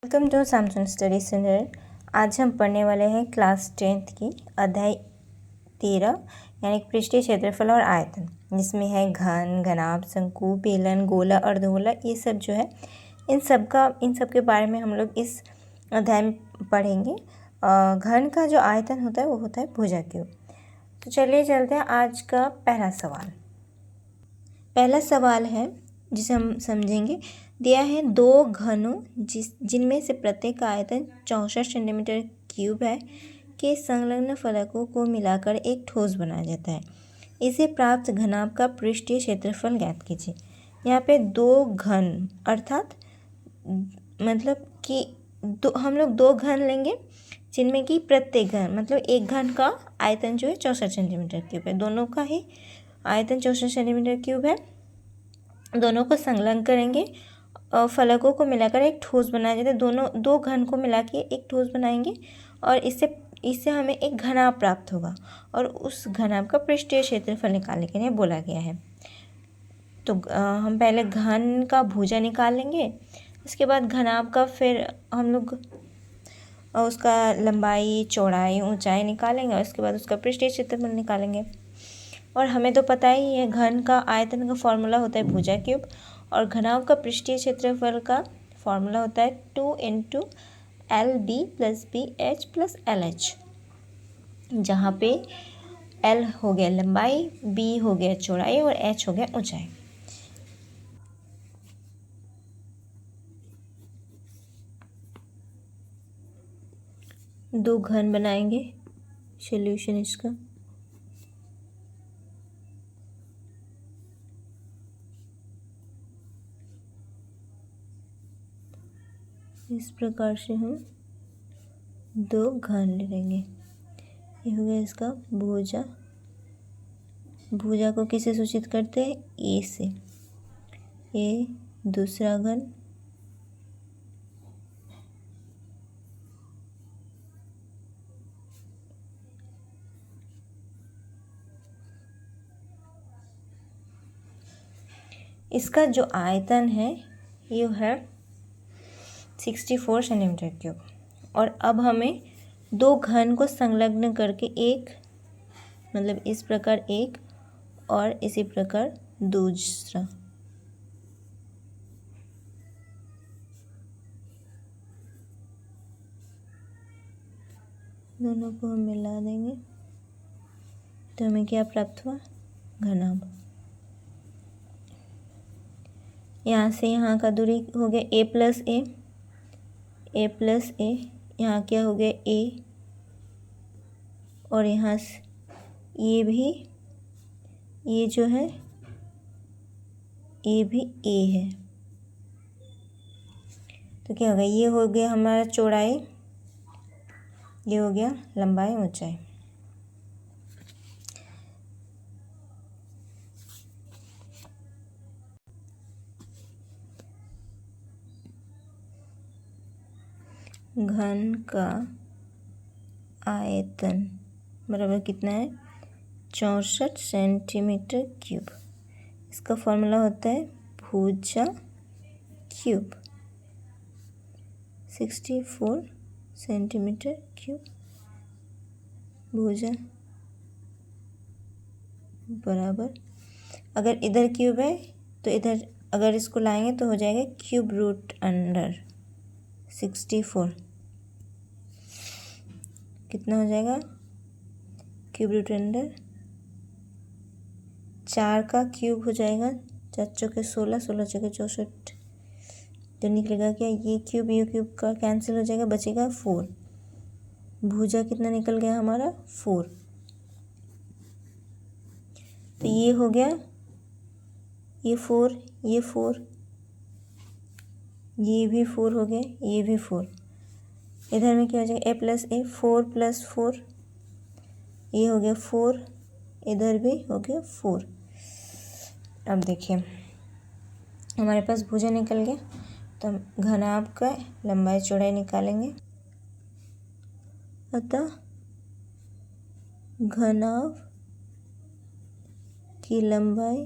Welcome to Samsung study centre. आज हम पढ़ने वाले हैं क्लास 10th की अध्याय 13 यानी पृष्ठीय क्षेत्रफल और आयतन, जिसमें है घन, घनाभ, शंकु, बेलन, गोला, अर्धगोला। ये सब जो है इन सब के बारे में हम लोग इस अध्याय में पढ़ेंगे। घन का जो आयतन होता है वो होता है भुजा क्यूब। तो चलिए चलते हैं आज का पहला सवाल। पहला सवाल है जिसे हम समझेंगे। दिया है दो घनों जिनमें से प्रत्येक का आयतन 64 सेंटीमीटर क्यूब है के संलग्न फलकों को मिलाकर एक ठोस बनाया जाता है। इसे प्राप्त घनाभ का पृष्ठीय क्षेत्रफल ज्ञात कीजिए। यहाँ पे दो घन अर्थात मतलब कि हम लोग दो घन लेंगे जिनमें कि प्रत्येक घन मतलब एक घन का आयतन जो है 64 सेंटीमीटर क्यूब है। दोनों का ही आयतन 64 सेंटीमीटर क्यूब है। दोनों को संलग्न करेंगे और फलकों को मिलाकर एक ठोस बनाया जाता है। दोनों दो घन को मिला के एक ठोस बनाएंगे और इससे हमें एक घनाभ प्राप्त होगा और उस घनाभ का पृष्ठीय क्षेत्रफल निकालने के लिए बोला गया है। तो हम पहले घन का भुजा निकाल लेंगे, उसके बाद घनाभ का फिर हम लोग उसका लंबाई, चौड़ाई, ऊंचाई निकालेंगे और उसके बाद उसका पृष्ठीय क्षेत्रफल निकालेंगे। और हमें तो पता ही है घन का आयतन का फॉर्मूला होता है भुजा क्यूब और घनाभ का पृष्ठीय क्षेत्रफल का फॉर्मूला होता है 2 × LB + BH + LH, जहाँ पे L हो गया लंबाई, B हो गया चौड़ाई और H हो गया ऊंचाई। दो घन बनाएंगे, सॉल्यूशन इसका। इस प्रकार से हम दो घन ले लेंगे। ये हो गया इसका भुजा। भुजा को किससे सूचित करते हैं? ए से। ए दूसरा घन, इसका जो आयतन है ये है 64 सेंटीमीटर क्यूब। और अब हमें दो घन को संलग्न करके एक मतलब इस प्रकार एक और इसी प्रकार दूसरा, दोनों को हम मिला देंगे तो हमें क्या प्राप्त हुआ? घनाभ। यहाँ से यहाँ का दूरी हो गया a + a, a + a। यहाँ क्या हो गया a और यहाँ से ये भी, ये जो है ये भी a है। तो क्या होगा? ये हो गया हमारा चौड़ाई, ये हो गया लंबाई, ऊंचाई। घन का आयतन बराबर कितना है? 64 सेंटीमीटर क्यूब। इसका फॉर्मूला होता है भुजा क्यूब। 64 सेंटीमीटर क्यूब भुजा बराबर, अगर इधर क्यूब है तो इधर अगर इसको लाएंगे तो हो जाएगा √अंडर 64। कितना हो जाएगा? √अंडर 4 का क्यूब हो जाएगा, 4 चौके 16, 16 चौके 64। तो निकलेगा क्या? ये क्यूब का कैंसिल हो जाएगा, बचेगा 4। भुजा कितना निकल गया हमारा? 4। तो ये हो गया, ये 4, ये 4, ये भी 4 हो गया, ये भी 4। इधर में क्या हो जाएगा? a + a, 4 + 4, ये हो गया 4, इधर भी हो गया 4। अब देखिए हमारे पास भुजा निकल गया, तो हम घनाभ का लंबाई चौड़ाई निकालेंगे। अतः घनाभ की लंबाई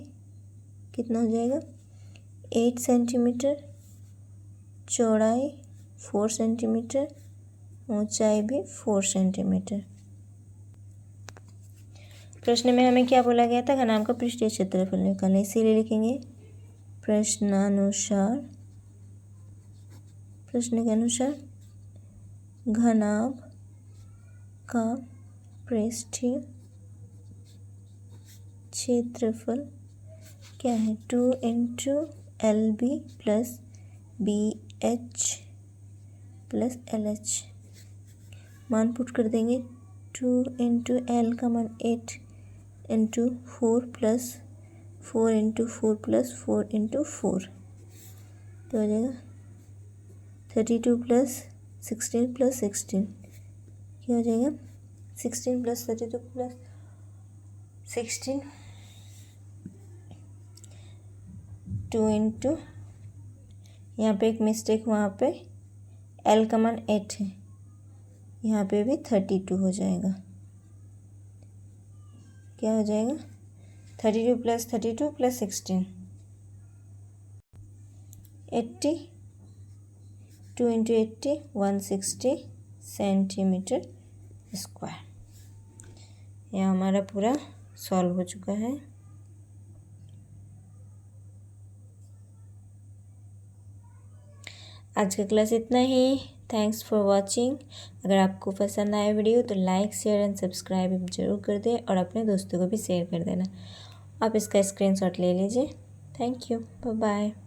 कितना हो जाएगा? 8 सेंटीमीटर, चौड़ाई 4 सेंटीमीटर, ऊंचाई भी 4 सेंटीमीटर। प्रश्न में हमें क्या बोला गया था, घनाभ का पृष्ठीय क्षेत्रफल निकालें, इसीलिए लिखेंगे प्रश्नानुसार, प्रश्न के अनुसार घनाभ का पृष्ठीय क्षेत्रफल क्या है, 2 into L B plus B H plus L H. मान पुट कर देंगे, 2 इंटू एल का मान 8 into 4 plus 4 into 4 plus 4 into 4, तो हो जाएगा 32 प्लस 16 प्लस 16, क्या हो जाएगा 16 प्लस 32 प्लस 16, 2 इंटू, यहाँ पे एक मिस्टेक, वहाँ पे एल का मान 8 है, यहाँ पे भी 32 हो जाएगा, क्या हो जाएगा 32 plus 32 plus 16, 80, 2 into 80 160 centimetre square. यह हमारा पूरा सॉल्व हो चुका है। आज का क्लास इतना ही। Thanks for watching. अगर आपको पसंद आया वीडियो तो लाइक शेयर एंड सब्सक्राइब जरूर कर दें और अपने दोस्तों को भी शेयर कर देना। आप इसका स्क्रीनशॉट ले लीजिए। Thank you, bye bye.